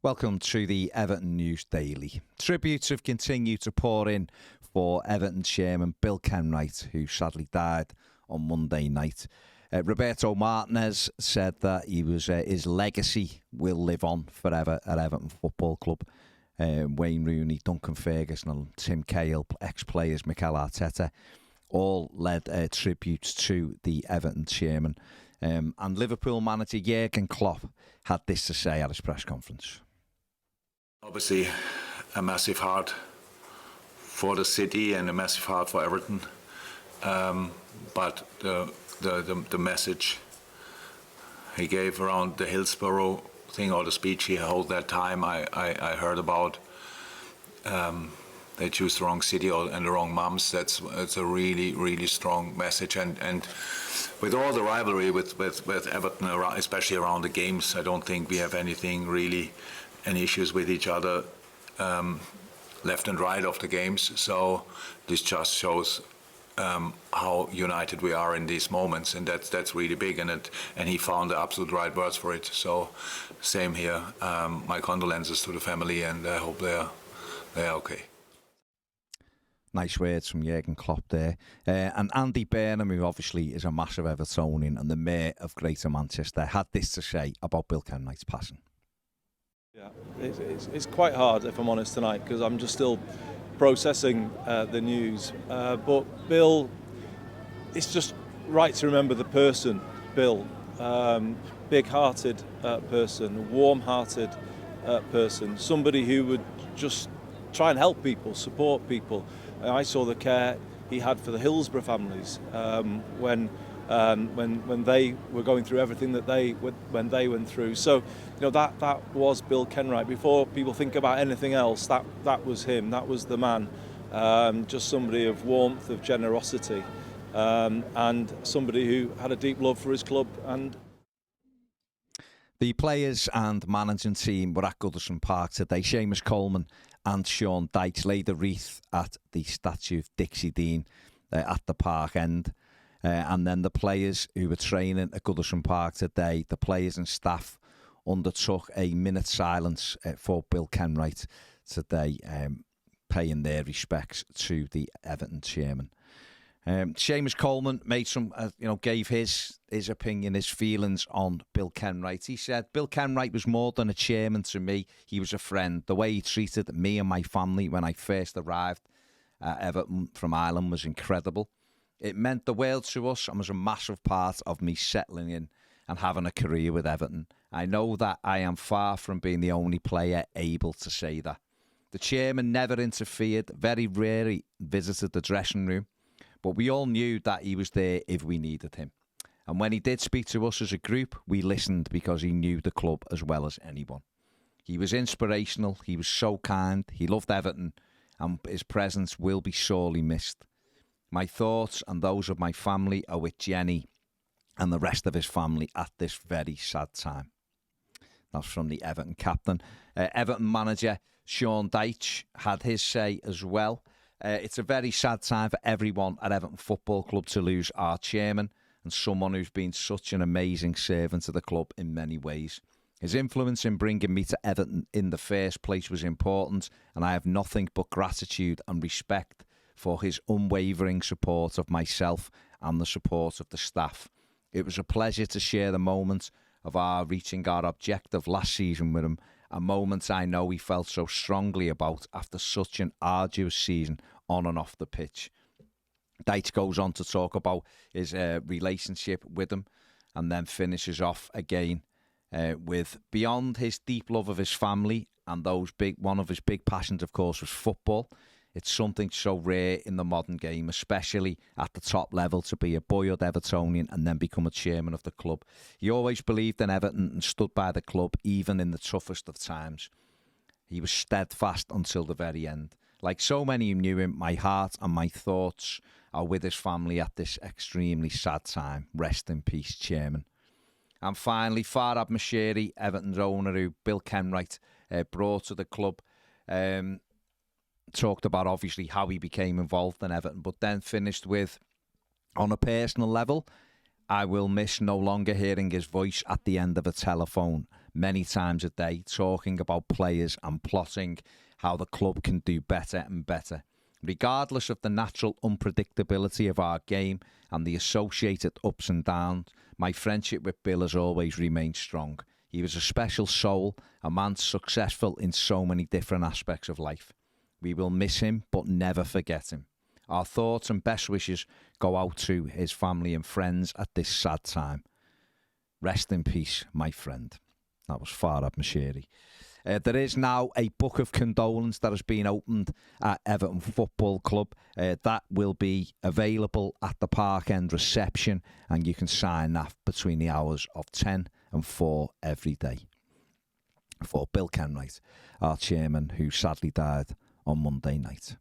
Welcome to the Everton News Daily. Tributes have continued to pour in for Everton chairman Bill Kenwright, who sadly died on Monday night. Roberto Martinez said that his legacy will live on forever at Everton Football Club. Wayne Rooney, Duncan Ferguson and Tim Cahill, ex-players Mikel Arteta, all led tributes to the Everton chairman. And Liverpool manager Jurgen Klopp had this to say at his press conference. Obviously, a massive heart for the city and a massive heart for Everton. But the message he gave around the Hillsborough thing, or the speech he held that time, I heard about. They choose the wrong city and the wrong mums. It's a really, really strong message. And with all the rivalry with Everton, especially around the games, I don't think we have any issues with each other left and right of the games. So this just shows how united we are in these moments, and that's really big. And he found the absolute right words for it. So same here. My condolences to the family, and I hope they're okay. Nice words from Jurgen Klopp there. And Andy Burnham, who obviously is a massive Evertonian and the mayor of Greater Manchester, had this to say about Bill Kenwright's passing. Yeah, it's quite hard, if I'm honest, tonight, because I'm just still processing the news. But Bill, it's just right to remember the person, Bill. Big-hearted person, warm-hearted person, somebody who would just try and help people, support people. I saw the care he had for the Hillsborough families when they were going through everything that they went through. So, that was Bill Kenwright. Before people think about anything else, that was him. That was the man. Just somebody of warmth, of generosity, and somebody who had a deep love for his club. And the players and managing team were at Goodison Park today. Sheamus Coleman and Sean Dyche laid a wreath at the statue of Dixie Dean at the park end. And then the players who were training at Goodison Park today, the players and staff undertook a minute silence for Bill Kenwright today, paying their respects to the Everton chairman. Sheamus Coleman made gave his opinion, his feelings on Bill Kenwright. He said, Bill Kenwright was more than a chairman to me. He was a friend. The way he treated me and my family when I first arrived at Everton from Ireland was incredible. It meant the world to us and was a massive part of me settling in and having a career with Everton. I know that I am far from being the only player able to say that. The chairman never interfered, very rarely visited the dressing room, but we all knew that he was there if we needed him. And when he did speak to us as a group, we listened because he knew the club as well as anyone. He was inspirational, he was so kind, he loved Everton, and his presence will be sorely missed. My thoughts and those of my family are with Jenny and the rest of his family at this very sad time. That's from the Everton captain. Everton manager Sean Dyche had his say as well. It's a very sad time for everyone at Everton Football Club to lose our chairman and someone who's been such an amazing servant to the club in many ways. His influence in bringing me to Everton in the first place was important, and I have nothing but gratitude and respect for his unwavering support of myself and the support of the staff. It was a pleasure to share the moment of our reaching our objective last season with him, a moment I know he felt so strongly about after such an arduous season on and off the pitch. Dyche goes on to talk about his relationship with him and then finishes off again with, beyond his deep love of his family and one of his big passions, of course, was football. It's something so rare in the modern game, especially at the top level, to be a boyhood Evertonian and then become a chairman of the club. He always believed in Everton and stood by the club, even in the toughest of times. He was steadfast until the very end. Like so many who knew him, my heart and my thoughts are with his family at this extremely sad time. Rest in peace, chairman. And finally, Farhad Moshiri, Everton's owner, who Bill Kenwright brought to the club, talked about obviously how he became involved in Everton, but then finished with, on a personal level, I will miss no longer hearing his voice at the end of a telephone many times a day, talking about players and plotting how the club can do better and better. Regardless of the natural unpredictability of our game and the associated ups and downs, my friendship with Bill has always remained strong. He was a special soul, a man successful in so many different aspects of life. We will miss him, but never forget him. Our thoughts and best wishes go out to his family and friends at this sad time. Rest in peace, my friend. That was Farhad Moshiri. There is now a book of condolence that has been opened at Everton Football Club. That will be available at the Park End reception, and you can sign that between the hours of 10 and 4 every day. For Bill Kenwright, our chairman, who sadly died on Monday night.